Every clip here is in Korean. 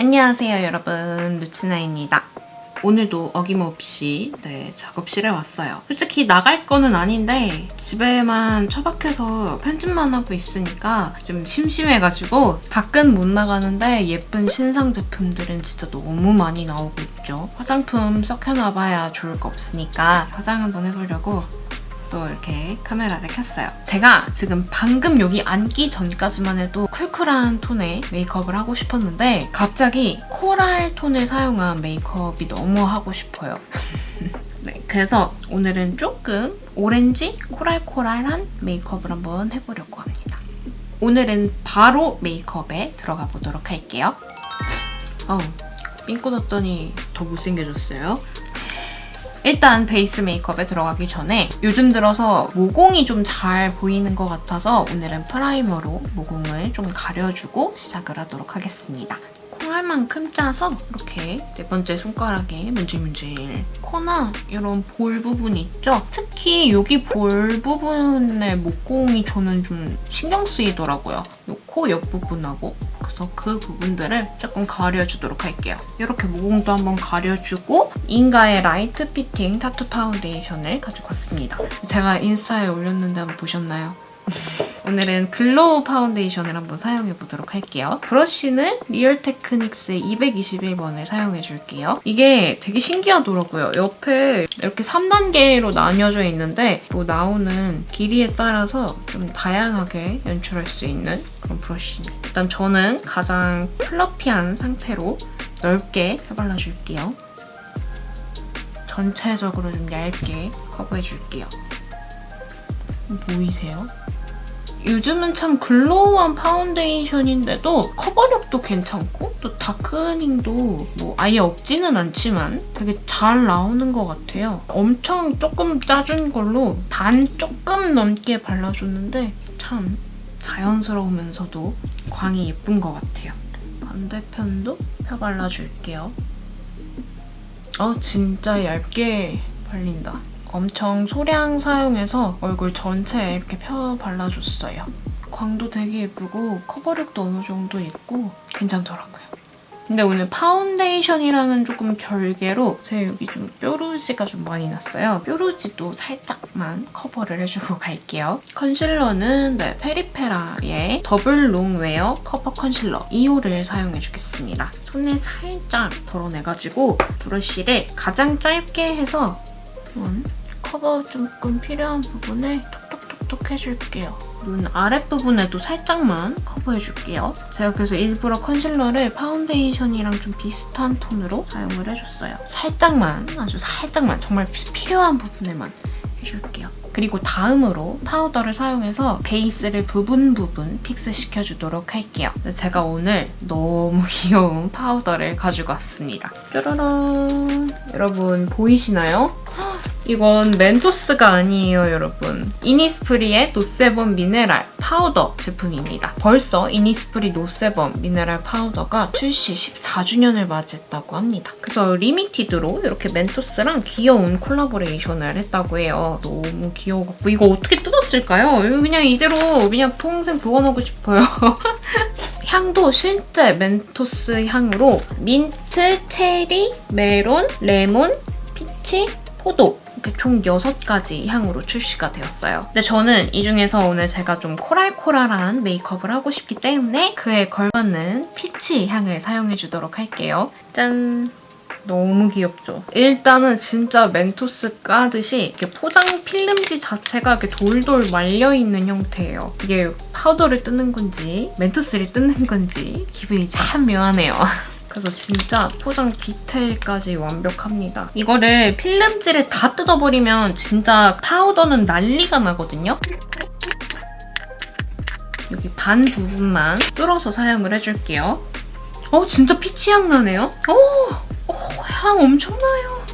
안녕하세요 여러분, 루치나입니다. 오늘도 어김없이 작업실에 왔어요. 솔직히 나갈 거는 아닌데 집에만 처박혀서 편집만 하고 있으니까 좀 심심해가지고 밖은 못 나가는데 예쁜 신상 제품들은 진짜 너무 많이 나오고 있죠. 화장품 썩혀놔봐야 좋을 거 없으니까 화장 한번 해보려고 또 이렇게 카메라를 켰어요. 제가 지금 방금 여기 앉기 전까지만 해도 쿨쿨한 톤의 메이크업을 하고 싶었는데 갑자기 코랄 톤을 사용한 메이크업이 너무 하고 싶어요. 네, 그래서 오늘은 조금 오렌지 코랄한 메이크업을 한번 해보려고 합니다. 오늘은 바로 메이크업에 들어가 보도록 할게요. 삥 꽂았더니 더 못생겨졌어요. 일단 베이스 메이크업에 들어가기 전에 요즘 들어서 모공이 좀 잘 보이는 것 같아서 오늘은 프라이머로 모공을 좀 가려주고 시작을 하도록 하겠습니다. 콩알만큼 짜서 이렇게 네 번째 손가락에 문질문질 코나 이런 볼 부분 있죠? 특히 여기 볼 부분의 모공이 저는 좀 신경 쓰이더라고요. 이 코 옆부분하고 그래서 그 부분들을 조금 가려주도록 할게요. 이렇게 모공도 한번 가려주고 인가의 라이트 피팅 타투 파운데이션을 가지고 왔습니다. 제가 인스타에 올렸는데 한번 보셨나요? 오늘은 글로우 파운데이션을 한번 사용해보도록 할게요. 브러쉬는 리얼 테크닉스의 221번을 사용해줄게요. 이게 되게 신기하더라고요. 옆에 이렇게 3단계로 나뉘어져 있는데 뭐 나오는 길이에 따라서 좀 다양하게 연출할 수 있는 그런 브러쉬입니다. 일단 저는 가장 플러피한 상태로 넓게 펴발라줄게요. 전체적으로 좀 얇게 커버해줄게요. 보이세요? 요즘은 참 글로우한 파운데이션인데도 커버력도 괜찮고 또 다크닝도 뭐 아예 없지는 않지만 되게 잘 나오는 것 같아요. 엄청 조금 짜준 걸로 반 조금 넘게 발라줬는데 참 자연스러우면서도 광이 예쁜 것 같아요. 반대편도 펴발라줄게요. 진짜 얇게 발린다. 엄청 소량 사용해서 얼굴 전체에 이렇게 펴 발라줬어요. 광도 되게 예쁘고 커버력도 어느 정도 있고 괜찮더라고요. 근데 오늘 파운데이션이랑은 조금 별개로 제 여기 좀 뾰루지가 좀 많이 났어요. 뾰루지도 살짝만 커버를 해주고 갈게요. 컨실러는 페리페라의 더블 롱웨어 커버 컨실러 2호를 사용해주겠습니다. 손에 살짝 덜어내가지고 브러쉬를 가장 짧게 해서 커버 조금 필요한 부분에 톡톡톡톡 해줄게요. 눈 아랫부분에도 살짝만 커버해줄게요. 제가 그래서 일부러 컨실러를 파운데이션이랑 좀 비슷한 톤으로 사용을 해줬어요. 살짝만, 아주 살짝만, 정말 필요한 부분에만 해줄게요. 그리고 다음으로 파우더를 사용해서 베이스를 부분 픽스시켜주도록 할게요. 제가 오늘 너무 귀여운 파우더를 가지고 왔습니다. 짜라란! 여러분 보이시나요? 이건 멘토스가 아니에요, 여러분. 이니스프리의 노세범 미네랄 파우더 제품입니다. 벌써 이니스프리 노세범 미네랄 파우더가 출시 14주년을 맞이했다고 합니다. 그래서 리미티드로 이렇게 멘토스랑 귀여운 콜라보레이션을 했다고 해요. 너무 귀여워갖고 이거 어떻게 뜯었을까요? 그냥 이대로 그냥 평생 보관하고 싶어요. 향도 실제 멘토스 향으로 민트, 체리, 메론, 레몬, 피치, 포도 이렇게 총 6가지 향으로 출시가 되었어요. 근데 저는 이 중에서 오늘 제가 좀 코랄한 메이크업을 하고 싶기 때문에 그에 걸맞는 피치 향을 사용해주도록 할게요. 짠! 너무 귀엽죠? 일단은 진짜 멘토스 까듯이 이렇게 포장 필름지 자체가 이렇게 돌돌 말려있는 형태예요. 이게 파우더를 뜯는 건지 멘토스를 뜯는 건지 기분이 참 묘하네요. 그래서 진짜 포장 디테일까지 완벽합니다. 이거를 필름지를 다 뜯어버리면 진짜 파우더는 난리가 나거든요. 여기 반 부분만 뚫어서 사용을 해줄게요. 진짜 피치 향 나네요. 향 엄청나요.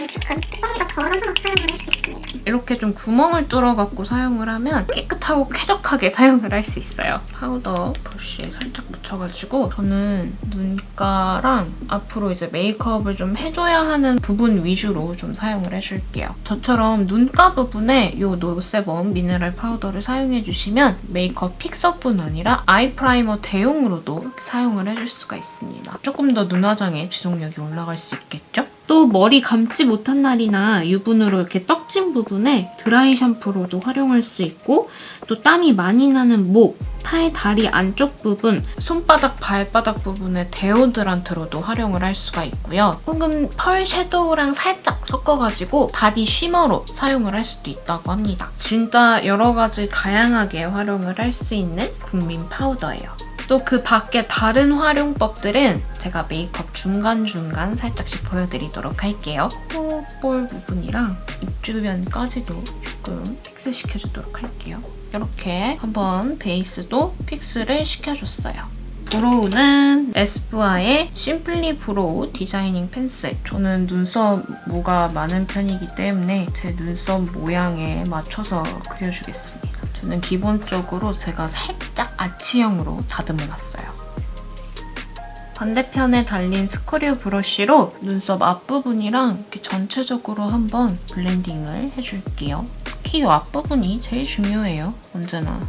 조금 뚜껑이 더 덜어서 사용을 해주겠습니다. 이렇게 좀 구멍을 뚫어갖고 사용을 하면 깨끗하고 쾌적하게 사용을 할 수 있어요. 파우더 브러쉬에 살짝 묻혀가지고 저는 눈가랑 앞으로 이제 메이크업을 좀 해줘야 하는 부분 위주로 좀 사용을 해줄게요. 저처럼 눈가 부분에 이 노세범 미네랄 파우더를 사용해주시면 메이크업 픽서뿐 아니라 아이 프라이머 대용으로도 사용을 해줄 수가 있습니다. 조금 더 눈화장에 지속력이 올라갈 수 있겠죠? 또 머리 감지 못한 날이나 유분으로 이렇게 떡진 부분에 드라이 샴푸로도 활용할 수 있고 또 땀이 많이 나는 목, 팔, 다리 안쪽 부분, 손바닥, 발바닥 부분에 데오드란트로도 활용을 할 수가 있고요. 혹은 펄 섀도우랑 살짝 섞어가지고 바디 쉬머로 사용을 할 수도 있다고 합니다. 진짜 여러 가지 다양하게 활용을 할 수 있는 국민 파우더예요. 또 그 밖에 다른 활용법들은 제가 메이크업 중간중간 살짝씩 보여드리도록 할게요. 코볼 부분이랑 입 주변까지도 조금 픽스 시켜주도록 할게요. 이렇게 한번 베이스도 픽스를 시켜줬어요. 브로우는 에스쁘아의 심플리 브로우 디자이닝 펜슬. 저는 눈썹모가 많은 편이기 때문에 제 눈썹 모양에 맞춰서 그려주겠습니다. 저는 기본적으로 제가 살짝 아치형으로 다듬어놨어요. 반대편에 달린 스크류 브러쉬로 눈썹 앞부분이랑 이렇게 전체적으로 한번 블렌딩을 해줄게요. 특히 이 앞부분이 제일 중요해요. 언제나.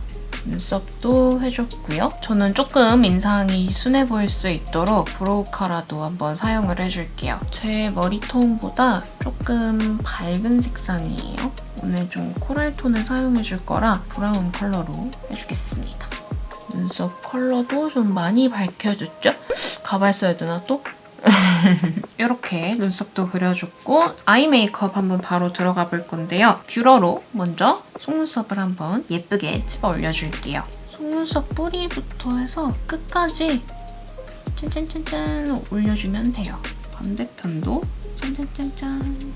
눈썹도 해줬고요. 저는 조금 인상이 순해 보일 수 있도록 브로우 카라도 한번 사용을 해줄게요. 제 머리톤보다 조금 밝은 색상이에요. 오늘 좀 코랄 톤을 사용해줄 거라 브라운 컬러로 해주겠습니다. 눈썹 컬러도 좀 많이 밝혀줬죠? 가발 써야 되나 또? 이렇게 눈썹도 그려줬고 아이 메이크업 한번 바로 들어가 볼 건데요. 뷰러로 먼저 속눈썹을 한번 예쁘게 집어 올려줄게요. 속눈썹 뿌리부터 해서 끝까지 짠짠짠짠 올려주면 돼요. 반대편도 짠짠짠짠.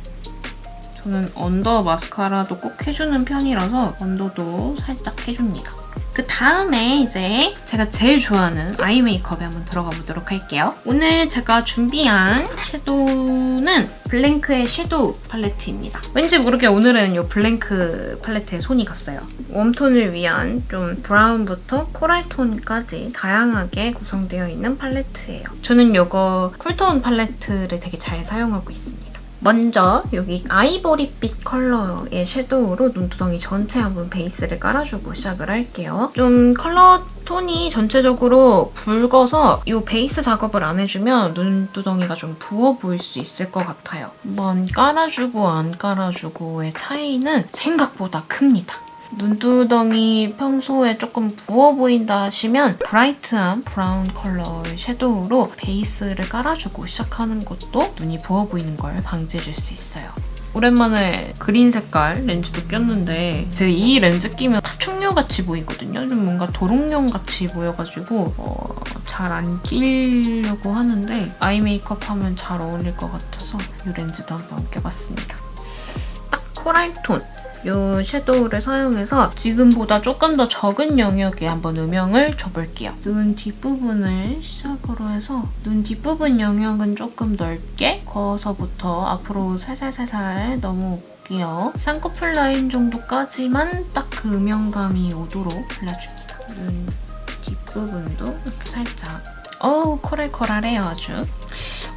저는 언더 마스카라도 꼭 해주는 편이라서 언더도 살짝 해줍니다. 그 다음에 이제 제가 제일 좋아하는 아이 메이크업에 한번 들어가 보도록 할게요. 오늘 제가 준비한 섀도우는 블랭크의 섀도우 팔레트입니다. 왠지 모르게 오늘은 이 블랭크 팔레트에 손이 갔어요. 웜톤을 위한 좀 브라운부터 코랄톤까지 다양하게 구성되어 있는 팔레트예요. 저는 이거 쿨톤 팔레트를 되게 잘 사용하고 있습니다. 먼저 여기 아이보리빛 컬러의 섀도우로 눈두덩이 전체 한번 베이스를 깔아주고 시작을 할게요. 좀 컬러 톤이 전체적으로 붉어서 이 베이스 작업을 안 해주면 눈두덩이가 좀 부어 보일 수 있을 것 같아요. 한번 깔아주고 안 깔아주고의 차이는 생각보다 큽니다. 눈두덩이 평소에 조금 부어 보인다 하시면 브라이트한 브라운 컬러의 섀도우로 베이스를 깔아주고 시작하는 것도 눈이 부어 보이는 걸 방지해줄 수 있어요. 오랜만에 그린 색깔 렌즈도 꼈는데 제가 이 렌즈 끼면 파충류같이 보이거든요. 좀 뭔가 도롱뇽같이 보여가지고 잘 안 끼려고 하는데 아이 메이크업 하면 잘 어울릴 것 같아서 이 렌즈도 한번 껴봤습니다. 딱 코랄톤! 이 섀도우를 사용해서 지금보다 조금 더 적은 영역에 한번 음영을 줘볼게요. 눈 뒷부분을 시작으로 해서 눈 뒷부분 영역은 조금 넓게 그어서부터 앞으로 살살살살 넘어올게요. 쌍꺼풀 라인 정도까지만 딱 그 음영감이 오도록 발라줍니다. 눈 뒷부분도 이렇게 살짝 코랄코랄해요 아주.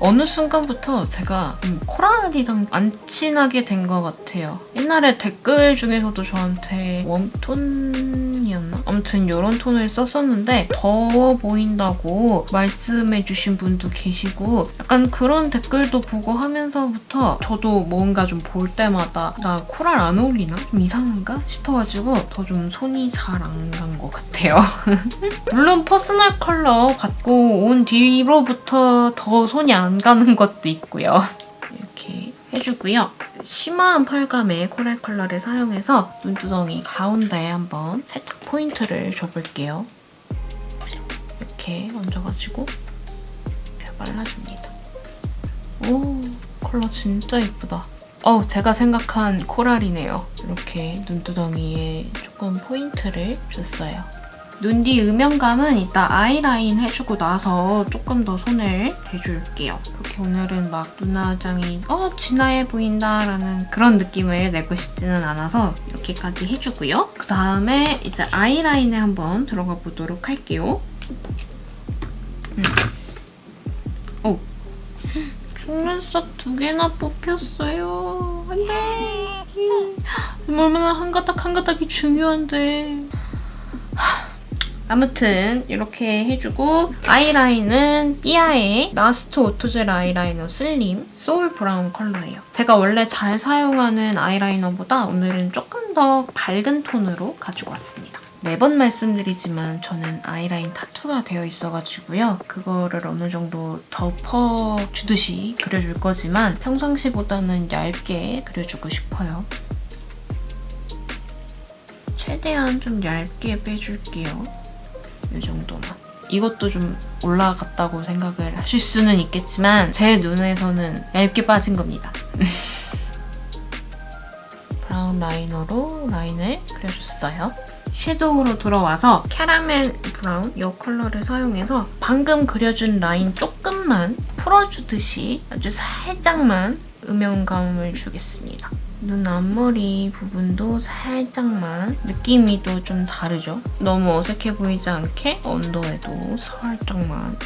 어느 순간부터 제가 코랄이랑 안 친하게 된 것 같아요. 옛날에 댓글 중에서도 저한테 웜톤이었나? 아무튼 이런 톤을 썼었는데 더워 보인다고 말씀해주신 분도 계시고 약간 그런 댓글도 보고 하면서부터 저도 뭔가 좀 볼 때마다 나 코랄 안 어울리나? 좀 이상한가? 싶어가지고 더 좀 손이 잘 안 간 것 같아요. 물론 퍼스널 컬러 받고 온 뒤로부터 더 손이 안 가는 것도 있고요. 이렇게 해주고요. 심한 펄감의 코랄 컬러를 사용해서 눈두덩이 가운데에 한번 살짝 포인트를 줘볼게요. 이렇게 얹어가지고 이렇게 발라줍니다. 오, 컬러 진짜 예쁘다. 제가 생각한 코랄이네요. 이렇게 눈두덩이에 조금 포인트를 줬어요. 눈 뒤 음영감은 이따 아이라인 해주고 나서 조금 더 손을 대줄게요. 이렇게 오늘은 막 눈화장이 진하게 보인다라는 그런 느낌을 내고 싶지는 않아서 이렇게까지 해주고요. 그 다음에 이제 아이라인에 한번 들어가 보도록 할게요. 속눈썹 2개나 뽑혔어요. 안 돼. 얼마나 한 가닥이 중요한데. 아무튼 이렇게 해주고 아이라인은 삐아의 라스트 오토젤 아이라이너 슬림 소울 브라운 컬러예요. 제가 원래 잘 사용하는 아이라이너보다 오늘은 조금 더 밝은 톤으로 가지고 왔습니다. 매번 말씀드리지만 저는 아이라인 타투가 되어 있어가지고요. 그거를 어느 정도 덮어주듯이 그려줄 거지만 평상시보다는 얇게 그려주고 싶어요. 최대한 좀 얇게 빼줄게요. 이 정도만. 이것도 좀 올라갔다고 생각을 하실 수는 있겠지만 제 눈에서는 얇게 빠진 겁니다. 브라운 라이너로 라인을 그려줬어요. 섀도우로 들어와서 캐러멜 브라운 이 컬러를 사용해서 방금 그려준 라인 조금만 풀어주듯이 아주 살짝만 음영감을 주겠습니다. 눈 앞머리 부분도 살짝만 느낌이 또 좀 다르죠? 너무 어색해 보이지 않게 언더에도 살짝만.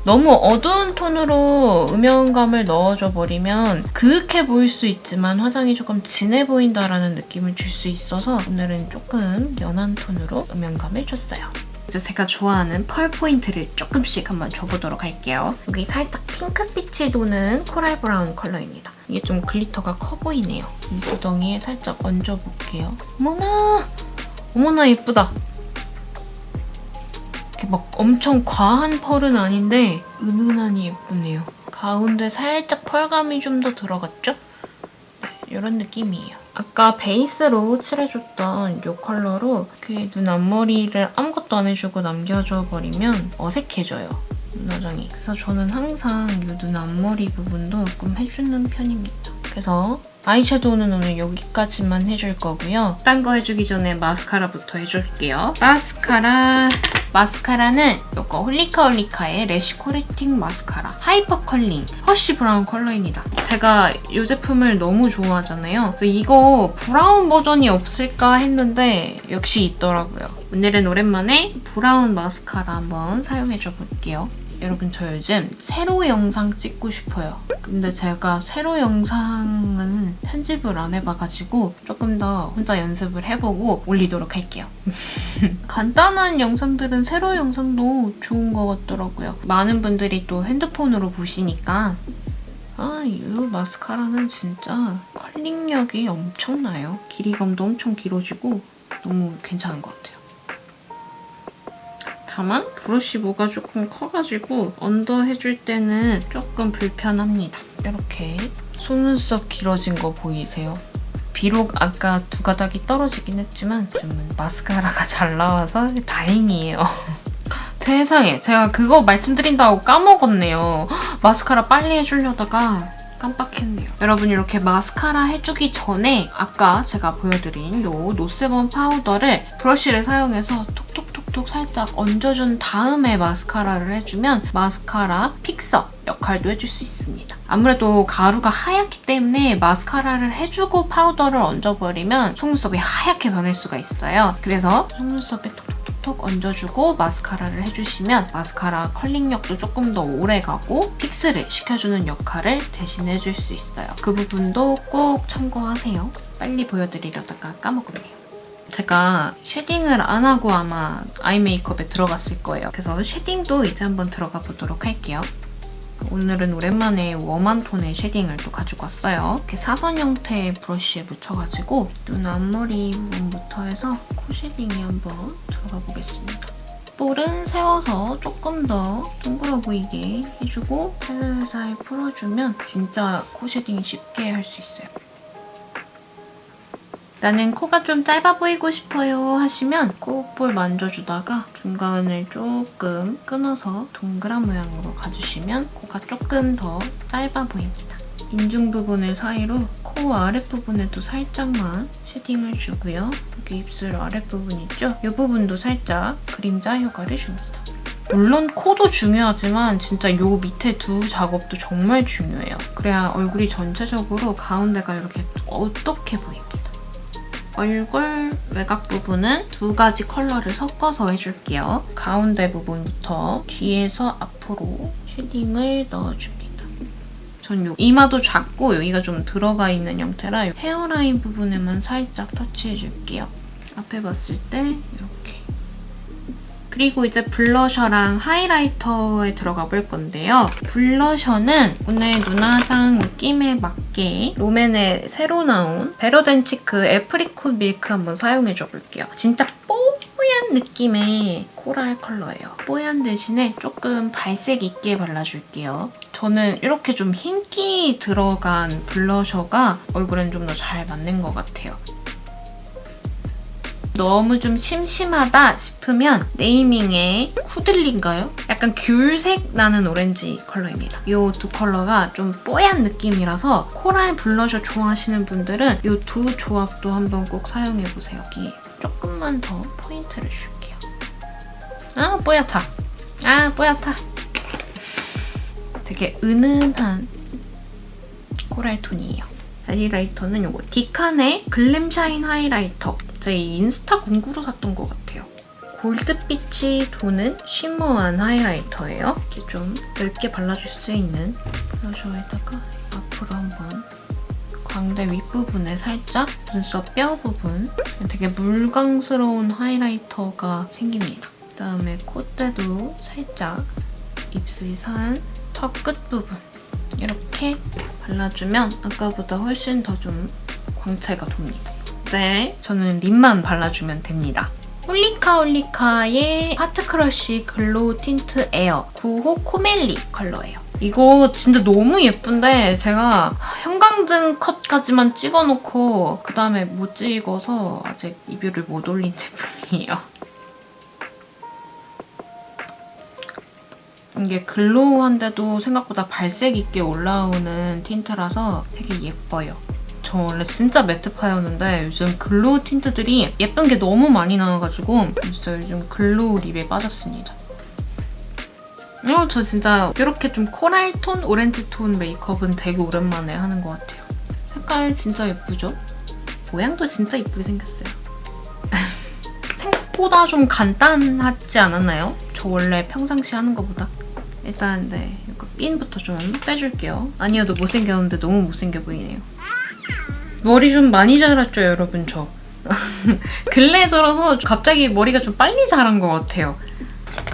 너무 어두운 톤으로 음영감을 넣어줘 버리면 그윽해 보일 수 있지만 화장이 조금 진해 보인다라는 느낌을 줄 수 있어서 오늘은 조금 연한 톤으로 음영감을 줬어요. 이제 제가 좋아하는 펄 포인트를 조금씩 한번 줘보도록 할게요. 여기 살짝 핑크빛이 도는 코랄 브라운 컬러입니다. 이게 좀 글리터가 커 보이네요. 눈두덩이에 살짝 얹어볼게요. 어머나 예쁘다. 이렇게 막 엄청 과한 펄은 아닌데 은은하니 예쁘네요. 가운데 살짝 펄감이 좀 더 들어갔죠? 네, 이런 느낌이에요. 아까 베이스로 칠해줬던 이 컬러로 그 눈 앞머리를 아무것도 안 해주고 남겨줘 버리면 어색해져요, 눈화장이. 그래서 저는 항상 이 눈 앞머리 부분도 조금 해주는 편입니다. 그래서 아이섀도우는 오늘 여기까지만 해줄 거고요. 딴 거 해주기 전에 마스카라부터 해줄게요. 마스카라는 이거 홀리카의 래쉬 코렉팅 마스카라 하이퍼 컬링 허쉬 브라운 컬러입니다. 제가 이 제품을 너무 좋아하잖아요. 그래서 이거 브라운 버전이 없을까 했는데 역시 있더라고요. 오늘은 오랜만에 브라운 마스카라 한번 사용해줘 볼게요. 여러분 저 요즘 세로 영상 찍고 싶어요. 근데 제가 세로 영상은 편집을 안 해봐가지고 조금 더 혼자 연습을 해보고 올리도록 할게요. 간단한 영상들은 세로 영상도 좋은 것 같더라고요. 많은 분들이 또 핸드폰으로 보시니까 이 마스카라는 진짜 컬링력이 엄청나요. 길이감도 엄청 길어지고 너무 괜찮은 것 같아요. 다만 브러쉬 모가 조금 커가지고 언더 해줄 때는 조금 불편합니다. 이렇게 속눈썹 길어진 거 보이세요? 비록 아까 2가닥이 떨어지긴 했지만 요즘은 마스카라가 잘 나와서 다행이에요. 세상에 제가 그거 말씀드린다고 까먹었네요. 마스카라 빨리 해주려다가 깜빡했네요. 여러분 이렇게 마스카라 해주기 전에 아까 제가 보여드린 요 노세범 파우더를 브러쉬를 사용해서 톡톡톡톡 살짝 얹어준 다음에 마스카라를 해주면 마스카라 픽서 역할도 해줄 수 있습니다. 아무래도 가루가 하얗기 때문에 마스카라를 해주고 파우더를 얹어버리면 속눈썹이 하얗게 변할 수가 있어요. 그래서 속눈썹에 톡톡톡 얹어주고 마스카라를 해주시면 마스카라 컬링력도 조금 더 오래가고 픽스를 시켜주는 역할을 대신해줄 수 있어요. 그 부분도 꼭 참고하세요. 빨리 보여드리려다가 까먹었네요. 제가 쉐딩을 안 하고 아마 아이 메이크업에 들어갔을 거예요. 그래서 쉐딩도 이제 한번 들어가 보도록 할게요. 오늘은 오랜만에 웜한 톤의 쉐딩을 또 가지고 왔어요. 이렇게 사선 형태의 브러쉬에 묻혀가지고 눈 앞머리 부분부터 해서 코 쉐딩에 한번 들어가 보겠습니다. 볼은 세워서 조금 더 둥글어 보이게 해주고 살살 풀어주면 진짜 코 쉐딩이 쉽게 할 수 있어요. 나는 코가 좀 짧아 보이고 싶어요 하시면 코볼 만져주다가 중간을 조금 끊어서 동그란 모양으로 가주시면 코가 조금 더 짧아 보입니다. 인중 부분을 사이로 코 코 아랫부분에도 살짝만 쉐딩을 주고요. 여기 입술 아랫부분 있죠? 이 부분도 살짝 그림자 효과를 줍니다. 물론 코도 중요하지만 진짜 요 밑에 두 작업도 정말 중요해요. 그래야 얼굴이 전체적으로 가운데가 이렇게 어떻게 보입니다. 얼굴 외곽 부분은 두 가지 컬러를 섞어서 해줄게요. 가운데 부분부터 뒤에서 앞으로 쉐딩을 넣어줍니다. 전 요 이마도 작고 여기가 좀 들어가 있는 형태라 헤어라인 부분에만 살짝 터치해줄게요. 앞에 봤을 때 이렇게. 그리고 이제 블러셔랑 하이라이터에 들어가 볼 건데요. 블러셔는 오늘 눈화장 느낌에 맞게 롬앤의 새로 나온 베러덴치크 애프리콘 밀크 한번 사용해줘 볼게요. 진짜 뽀얀 느낌의 코랄 컬러예요. 뽀얀 대신에 조금 발색 있게 발라줄게요. 저는 이렇게 좀 흰기 들어간 블러셔가 얼굴엔 좀 더 잘 맞는 것 같아요. 너무 좀 심심하다 싶으면 네이밍의 쿠들리인가요? 약간 귤색 나는 오렌지 컬러입니다. 이 두 컬러가 좀 뽀얀 느낌이라서 코랄 블러셔 좋아하시는 분들은 이 두 조합도 한번 꼭 사용해보세요. 여기 조금만 더 포인트를 줄게요. 아, 뽀얗다. 아, 뽀얗다. 되게 은은한 코랄 톤이에요. 하이라이터는 이거 디칸의 글램샤인 하이라이터. 제 인스타 공구로 샀던 것 같아요. 골드빛이 도는 쉬머한 하이라이터예요. 이렇게 좀 넓게 발라줄 수 있는 블러셔에다가 앞으로 한번 광대 윗부분에 살짝 눈썹 뼈 부분 되게 물광스러운 하이라이터가 생깁니다. 그다음에 콧대도 살짝 입술 산 턱 끝부분 이렇게 발라주면 아까보다 훨씬 더 좀 광채가 돕니다. 이제 저는 립만 발라주면 됩니다. 홀리카의 하트크러쉬 글로우 틴트 에어 9호 코멜리 컬러예요. 이거 진짜 너무 예쁜데 제가 형광등 컷까지만 찍어놓고 그 다음에 못 찍어서 아직 리뷰를 못 올린 제품이에요. 이게 글로우한데도 생각보다 발색 있게 올라오는 틴트라서 되게 예뻐요. 저 원래 진짜 매트파였는데 요즘 글로우 틴트들이 예쁜 게 너무 많이 나와가지고 진짜 요즘 글로우 립에 빠졌습니다. 저 진짜 이렇게 좀 코랄 톤, 오렌지 톤 메이크업은 되게 오랜만에 하는 것 같아요. 색깔 진짜 예쁘죠? 모양도 진짜 예쁘게 생겼어요. 생각보다 좀 간단하지 않았나요? 저 원래 평상시 하는 것보다. 일단 네, 이거 핀부터 좀 빼줄게요. 아니어도 못생겼는데 너무 못생겨 보이네요. 머리 좀 많이 자랐죠, 여러분 저. 근래 들어서 갑자기 머리가 좀 빨리 자란 것 같아요.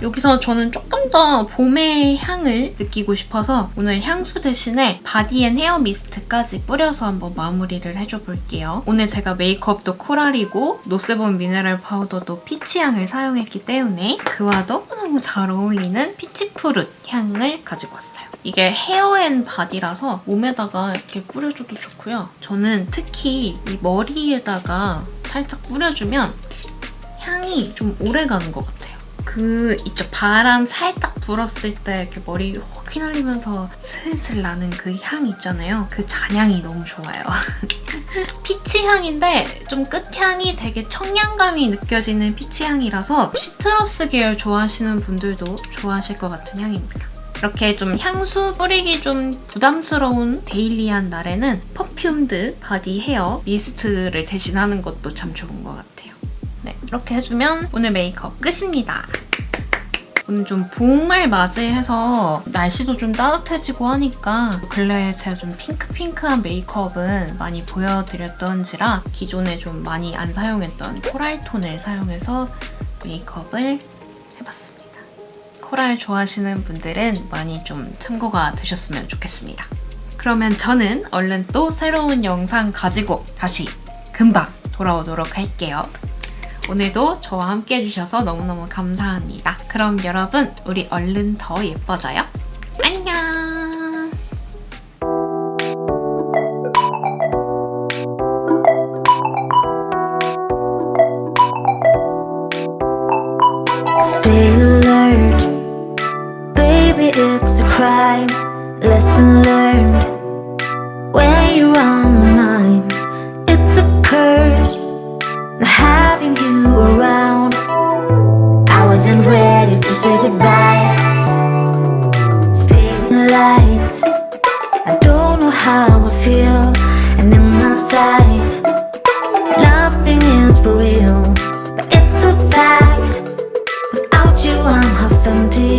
여기서 저는 조금 더 봄의 향을 느끼고 싶어서 오늘 향수 대신에 바디앤헤어 미스트까지 뿌려서 한번 마무리를 해줘볼게요. 오늘 제가 메이크업도 코랄이고 노세본 미네랄 파우더도 피치향을 사용했기 때문에 그와 너무너무 잘 어울리는 피치푸릇 향을 가지고 왔어요. 이게 헤어앤바디라서 몸에다가 이렇게 뿌려줘도 좋고요. 저는 특히 이 머리에다가 살짝 뿌려주면 향이 좀 오래가는 것 같아요. 있죠. 바람 살짝 불었을 때 이렇게 머리 확 휘날리면서 슬슬 나는 그 향 있잖아요. 그 잔향이 너무 좋아요. 피치 향인데 좀 끝향이 되게 청량감이 느껴지는 피치 향이라서 시트러스 계열 좋아하시는 분들도 좋아하실 것 같은 향입니다. 이렇게 좀 향수 뿌리기 좀 부담스러운 데일리한 날에는 퍼퓸드 바디 헤어 미스트를 대신하는 것도 참 좋은 것 같아요. 네, 이렇게 해주면 오늘 메이크업 끝입니다. 오늘 좀 봄을 맞이해서 날씨도 좀 따뜻해지고 하니까 근래에 제가 좀 핑크핑크한 메이크업은 많이 보여드렸던지라 기존에 좀 많이 안 사용했던 코랄 톤을 사용해서 메이크업을 해봤습니다. 코랄 좋아하시는 분들은 많이 좀 참고가 되셨으면 좋겠습니다. 그러면 저는 얼른 또 새로운 영상 가지고 다시 금방 돌아오도록 할게요. 오늘도 저와 함께 해주셔서 너무너무 감사합니다. 그럼 여러분, 우리 얼른 더 예뻐져요. 안녕! Stay alert, baby, it's a crime. Lesson learned when you're on my mind. how I feel, and in my sight, nothing is for real, but it's a fact. Without you, I'm half empty.